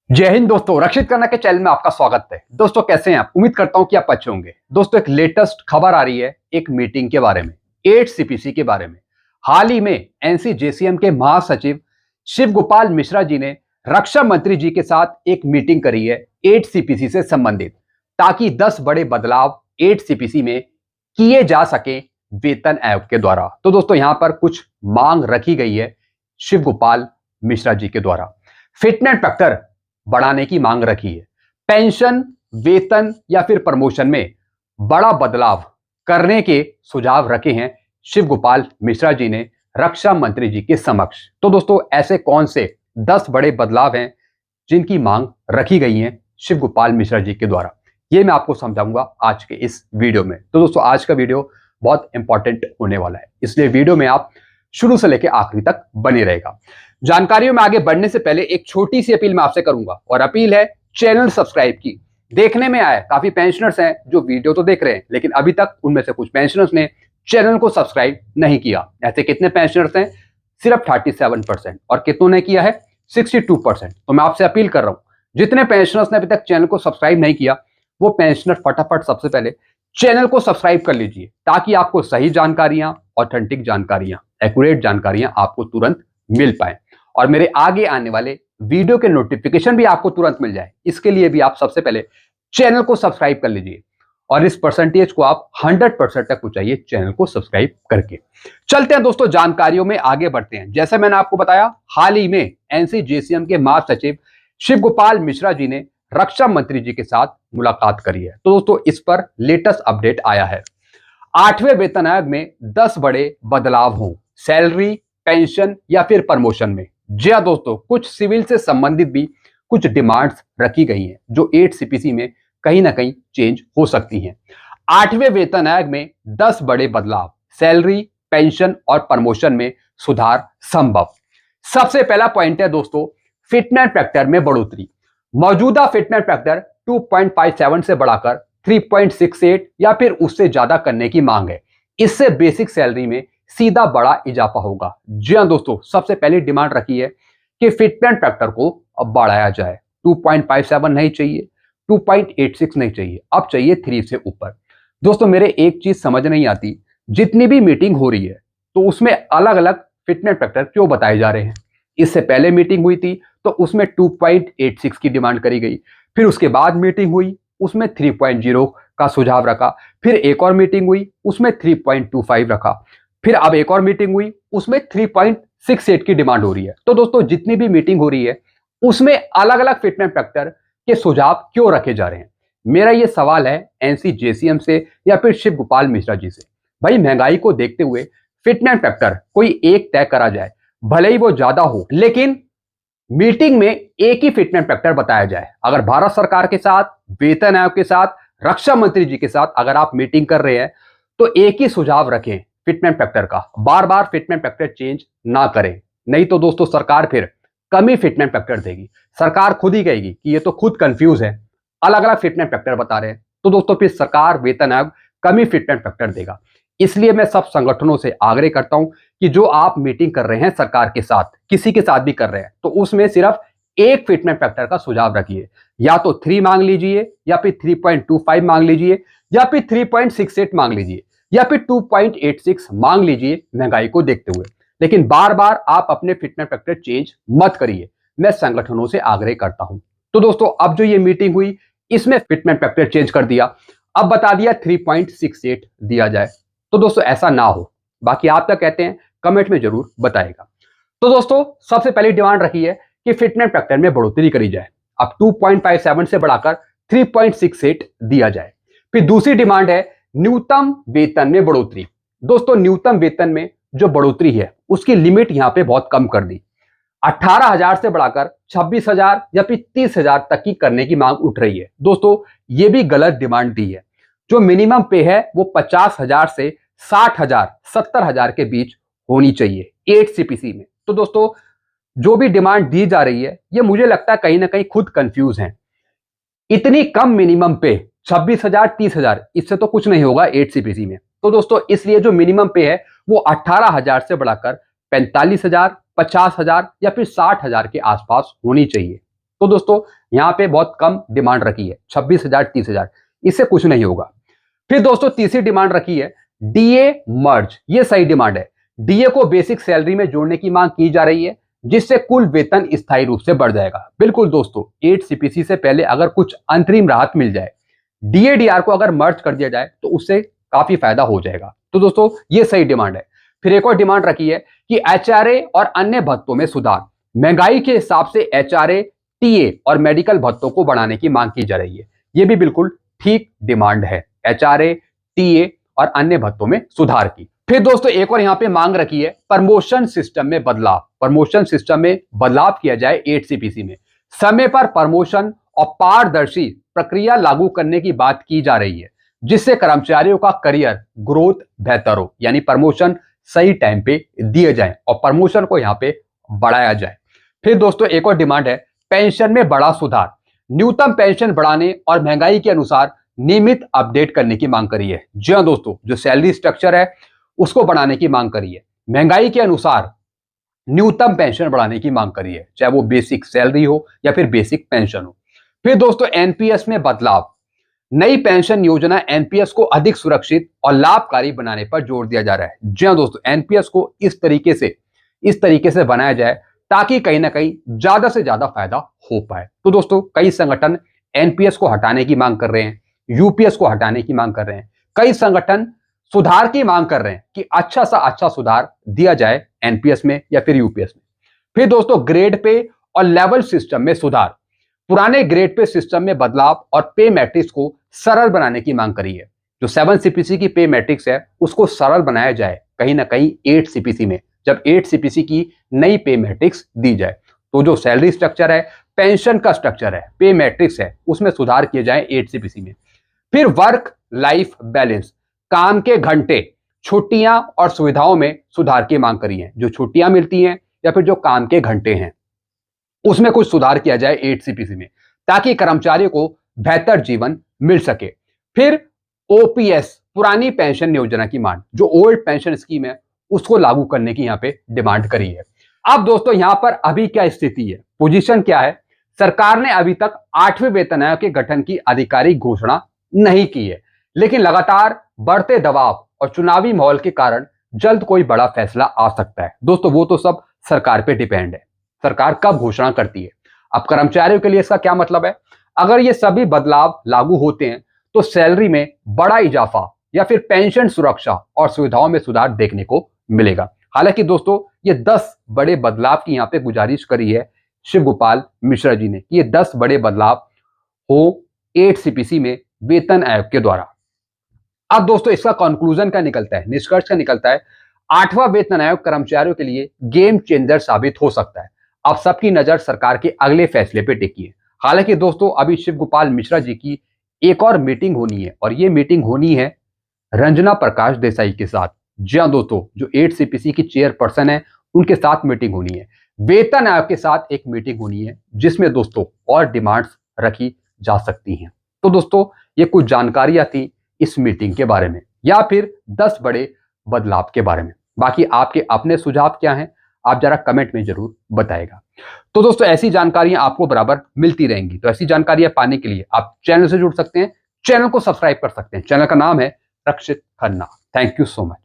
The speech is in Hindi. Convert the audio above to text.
जय हिंद दोस्तों, रक्षित करना के चैनल में आपका स्वागत है। दोस्तों कैसे हैं आप? उम्मीद करता हूं कि आप अच्छे होंगे। दोस्तों एक लेटेस्ट खबर आ रही है एक मीटिंग के बारे में, 8 सीपीसी के बारे में। हाल ही में एनसीजेसीएम के महासचिव शिव गोपाल मिश्रा जी ने रक्षा मंत्री जी के साथ एक मीटिंग करी है 8 सीपीसी से संबंधित, ताकि 10 बड़े बदलाव 8 सीपीसी में किए जा सके वेतन आयोग के द्वारा। तो दोस्तों यहां पर कुछ मांग रखी गई है शिव गोपाल मिश्रा जी के द्वारा। फिटनेस फैक्टर बढ़ाने की मांग रखी है, पेंशन, वेतन या फिर प्रमोशन में बड़ा बदलाव करने के सुझाव रखे हैं शिव गोपाल मिश्रा जी ने रक्षा मंत्री जी के समक्ष। तो दोस्तों ऐसे कौन से 10 बड़े बदलाव हैं जिनकी मांग रखी गई है शिव गोपाल मिश्रा जी के द्वारा, ये मैं आपको समझाऊंगा आज के इस वीडियो में। तो दोस्तों आज का वीडियो बहुत इंपॉर्टेंट होने वाला है, इसलिए वीडियो में आप शुरू से लेकर आखिरी तक बने रहेगा। जानकारियों में आगे बढ़ने से पहले एक छोटी सी अपील मैं आपसे करूंगा, और अपील है चैनल सब्सक्राइब की। देखने में आया काफी पेंशनर्स हैं जो वीडियो तो देख रहे हैं, लेकिन अभी तक उनमें से कुछ पेंशनर्स ने चैनल को सब्सक्राइब नहीं किया। ऐसे कितने पेंशनर्स हैं? सिर्फ 37%, और कितनों ने किया है? 62%। तो मैं आपसे अपील कर रहा हूं, जितने पेंशनर्स ने अभी तक चैनल को सब्सक्राइब नहीं किया, वो पेंशनर फटाफट सबसे पहले चैनल को सब्सक्राइब कर लीजिए, ताकि आपको सही जानकारियां, ऑथेंटिक जानकारियां, एक्यूरेट जानकारियां आपको तुरंत मिल पाए, और मेरे आगे आने वाले वीडियो के नोटिफिकेशन भी आपको तुरंत मिल जाए। इसके लिए भी आप सबसे पहले चैनल को सब्सक्राइब कर लीजिए, और इस परसेंटेज को आप 100% तक पहुंचाइए चैनल को सब्सक्राइब करके। चलते हैं दोस्तों, जानकारियों में आगे बढ़ते हैं। जैसे मैंने आपको बताया, हाल ही में एनसीजेसीएम के महासचिव शिव गोपाल मिश्रा जी ने रक्षा मंत्री जी के साथ मुलाकात करी है। तो दोस्तों इस पर लेटेस्ट अपडेट आया है। 8वें वेतन आयोग में 10 बड़े बदलाव हों, सैलरी, पेंशन या फिर प्रमोशन में। जी हाँ दोस्तों, कुछ सिविल से संबंधित भी कुछ डिमांड्स रखी गई हैं जो 8 सीपीसी में कहीं ना कहीं चेंज हो सकती हैं। 8वें वेतन आयोग में 10 बड़े बदलाव, सैलरी, पेंशन और प्रमोशन में सुधार संभव। सबसे पहला पॉइंट है दोस्तों, फिटनेस फैक्टर में बढ़ोतरी। मौजूदा फिटनेस फैक्टर 2.57 से बढ़ाकर 3.68 या फिर उससे ज्यादा करने की मांग है। इससे बेसिक सैलरी में सीधा बड़ा इजाफा होगा। जी हाँ दोस्तों, सबसे पहली डिमांड रखी है कि फिटनेस फैक्टर को अब बढ़ाया जाए। 2.57 नहीं चाहिए, 2.86 नहीं चाहिए, अब चाहिए 3 से ऊपर। दोस्तों मेरे एक चीज समझ नहीं आती, जितनी भी मीटिंग हो रही है तो उसमें अलग अलग फिटनेस फैक्टर क्यों बताए जा रहे हैं? इससे पहले मीटिंग हुई थी तो उसमें 2.86 की डिमांड करी गई, फिर उसके बाद मीटिंग हुई उसमें 3.0 का सुझाव रखा, फिर एक और मीटिंग हुई उसमें 3.25 रखा, फिर अब एक और मीटिंग हुई उसमें 3.68 की डिमांड हो रही है। तो दोस्तों जितनी भी मीटिंग हो रही है उसमें अलग अलग फिटनेस फैक्टर के सुझाव क्यों रखे जा रहे हैं? मेरा यह सवाल है एनसीजेसीएम से या फिर शिव गोपाल मिश्रा जी से। भाई महंगाई को देखते हुए फिटनेस फैक्टर कोई एक तय करा जाए, भले ही वो ज्यादा हो, लेकिन मीटिंग में एक ही फिटनेस फैक्टर बताया जाए। अगर भारत सरकार के साथ, वेतन आयोग के साथ, रक्षा मंत्री जी के साथ अगर आप मीटिंग कर रहे हैं तो एक ही सुझाव रखें फिटनेस फैक्टर का, बार बार फिटनेस फैक्टर चेंज ना करें। नहीं तो दोस्तों सरकार फिर कम ही फिटनेस फैक्टर देगी। सरकार खुद ही कहेगी कि ये तो खुद कंफ्यूज है, अलग अलग फिटनेस फैक्टर बता रहे हैं, तो दोस्तों फिर सरकार, वेतन आयोग कम ही फिटनेस फैक्टर देगा। इसलिए मैं सब संगठनों से आग्रह करता हूं कि जो आप मीटिंग कर रहे हैं सरकार के साथ, किसी के साथ भी कर रहे हैं, तो उसमें सिर्फ एक फिटनेस फैक्टर का सुझाव रखिए। या तो 3 मांग लीजिए, या फिर 3.25 मांग लीजिए, या फिर 3.68 मांग लीजिए, या फिर 2.86 मांग लीजिए महंगाई को देखते हुए। लेकिन बार बार आप अपने फिटनेस फैक्टर चेंज मत करिए, मैं संगठनों से आग्रह करता हूं। तो दोस्तों अब जो ये मीटिंग हुई इसमें फिटनेस फैक्टर चेंज कर दिया, अब बता दिया 3.68 दिया जाए। तो दोस्तों ऐसा ना हो, बाकी आप क्या कहते हैं कमेंट में जरूर बताएगा। तो दोस्तों सबसे पहली डिमांड रखी है कि फिटनेस फैक्टर में बढ़ोतरी करी जाए, अब 2.57 से बढ़ाकर 3.68 दिया जाए। फिर दूसरी डिमांड है न्यूनतम वेतन में बढ़ोतरी। दोस्तों न्यूनतम वेतन में जो बढ़ोतरी है उसकी लिमिट यहां पे बहुत कम कर दी, 18,000 से बढ़ाकर 26,000 या फिर 30,000 तक की करने की मांग उठ रही है। दोस्तों ये भी गलत डिमांड दी है। जो मिनिमम पे है वो 50,000 से 60,000, 70,000 के बीच होनी चाहिए 8 सीपीसी में। तो दोस्तों जो भी डिमांड दी जा रही है ये मुझे लगता है कहीं ना कहीं खुद कंफ्यूज है। इतनी कम मिनिमम पे 26,000, 30,000, इससे तो कुछ नहीं होगा 8 सीपीसी में। तो दोस्तों इसलिए जो मिनिमम पे है वो 18,000 से बढ़ाकर 45,000, 50,000 या फिर 60,000 के आसपास होनी चाहिए। तो दोस्तों यहाँ पे बहुत कम डिमांड रखी है, 26,000 30,000, इससे कुछ नहीं होगा। फिर दोस्तों तीसरी डिमांड रखी है डीए मर्ज। ये सही डिमांड है। डीए को बेसिक सैलरी में जोड़ने की मांग की जा रही है, जिससे कुल वेतन स्थायी रूप से बढ़ जाएगा। बिल्कुल दोस्तों, 8 सीपीसी से पहले अगर कुछ अंतरिम राहत मिल जाए, डीएडीआर को अगर मर्ज कर दिया जाए तो उससे काफी फायदा हो जाएगा। तो दोस्तों ये सही डिमांड है। फिर एक और डिमांड रखी है कि एचआरए और अन्य भत्तों में सुधार। महंगाई के हिसाब से एचआरए, टीए और मेडिकल भत्तों को बढ़ाने की मांग की जा रही है। ये भी बिल्कुल ठीक डिमांड है, एचआरए, टीए और अन्य भत्तों में सुधार की। फिर दोस्तों एक और यहां पे मांग रखी है प्रमोशन सिस्टम में बदलाव। प्रमोशन सिस्टम में बदलाव किया जाए 8 सीपीसी में। समय पर प्रमोशन और पारदर्शी प्रक्रिया लागू करने की बात की जा रही है, जिससे कर्मचारियों का करियर ग्रोथ बेहतर हो, यानी प्रमोशन सही टाइम पे दिए जाए और प्रमोशन को यहां पे बढ़ाया जाए। फिर दोस्तों एक और डिमांड है पेंशन में बड़ा सुधार। न्यूनतम पेंशन बढ़ाने और महंगाई के अनुसार नियमित अपडेट करने की मांग करी है। जी हां दोस्तों, जो सैलरी स्ट्रक्चर है उसको बढ़ाने की मांग करी है। महंगाई के अनुसार न्यूनतम पेंशन बढ़ाने की मांग करी है, चाहे वो बेसिक सैलरी हो या फिर बेसिक पेंशन हो। फिर दोस्तों एनपीएस में बदलाव। नई पेंशन योजना एनपीएस को अधिक सुरक्षित और लाभकारी बनाने पर जोर दिया जा रहा है। जी हां दोस्तों, एनपीएस को इस तरीके से बनाया जाए ताकि कहीं ना कहीं ज्यादा से ज्यादा फायदा हो पाए। तो दोस्तों कई संगठन एनपीएस को हटाने की मांग कर रहे हैं, यूपीएस को हटाने की मांग कर रहे हैं। कई संगठन सुधार की मांग कर रहे हैं कि अच्छा सा अच्छा सुधार दिया जाए एनपीएस में या फिर यूपीएस में। फिर दोस्तों ग्रेड पे और लेवल सिस्टम में सुधार। पुराने ग्रेड पे सिस्टम में बदलाव और पे मैट्रिक्स को सरल बनाने की मांग करी है। जो 7 सीपीसी की पे मैट्रिक्स है उसको सरल बनाया जाए कहीं ना कहीं 8 सीपीसी में, जब 8 सीपीसी की नई पे मैट्रिक्स दी जाए। तो जो सैलरी स्ट्रक्चर है, पेंशन का स्ट्रक्चर है, पे मैट्रिक्स है, उसमें सुधार किए जाए 8 सीपीसी में। फिर वर्क लाइफ बैलेंस, काम के घंटे, छुट्टियां और सुविधाओं में सुधार की मांग करी है। जो छुट्टियां मिलती हैं या फिर जो काम के घंटे हैं उसमें कुछ सुधार किया जाए 8 सीपीसी में, ताकि कर्मचारियों को बेहतर जीवन मिल सके। फिर ओपीएस, पुरानी पेंशन योजना की मांग, जो ओल्ड पेंशन स्कीम है उसको लागू करने की यहां पे डिमांड करी है। अब दोस्तों यहां पर अभी क्या स्थिति है, पोजीशन क्या है? सरकार ने अभी तक 8वें वेतन आयोग के गठन की आधिकारिक घोषणा नहीं की है, लेकिन लगातार बढ़ते दबाव और चुनावी माहौल के कारण जल्द कोई बड़ा फैसला आ सकता है। दोस्तों वो तो सब सरकार पे डिपेंड है, सरकार कब घोषणा करती है। अब कर्मचारियों के लिए इसका क्या मतलब है? अगर ये सभी बदलाव लागू होते हैं तो सैलरी में बड़ा इजाफा या फिर पेंशन सुरक्षा और सुविधाओं में सुधार देखने को मिलेगा। हालांकि दोस्तों ये 10 बड़े बदलाव की यहाँ पे गुजारिश करी है शिव गोपाल मिश्रा जी ने कि ये 10 बड़े बदलाव हो 8 सीपीसी में वेतन आयोग के द्वारा। अब दोस्तों इसका कंक्लूजन क्या निकलता है, निष्कर्ष क्या निकलता है? 8वां वेतन आयोग कर्मचारियों के लिए गेम चेंजर साबित हो सकता है। अब सबकी नजर सरकार के अगले फैसले पे टिकी है। हालांकि दोस्तों अभी शिव गोपाल मिश्रा जी की एक और मीटिंग होनी है और ये मीटिंग होनी है रंजना प्रकाश देसाई के साथ। जी हां दोस्तों, जो 8 सीपीसी की चेयरपर्सन है उनके साथ मीटिंग होनी है। वेतन आयोग के साथ एक मीटिंग होनी है जिसमें दोस्तों और डिमांड्स रखी जा सकती हैं। तो दोस्तों ये कुछ जानकारियां थी इस मीटिंग के बारे में या फिर 10 बड़े बदलाव के बारे में। बाकी आपके अपने सुझाव क्या हैं आप जरा कमेंट में जरूर बताएगा। तो दोस्तों ऐसी जानकारियां आपको बराबर मिलती रहेंगी, तो ऐसी जानकारियां पाने के लिए आप चैनल से जुड़ सकते हैं, चैनल को सब्सक्राइब कर सकते हैं। चैनल का नाम है Rakshit Khanna. Thank you so much.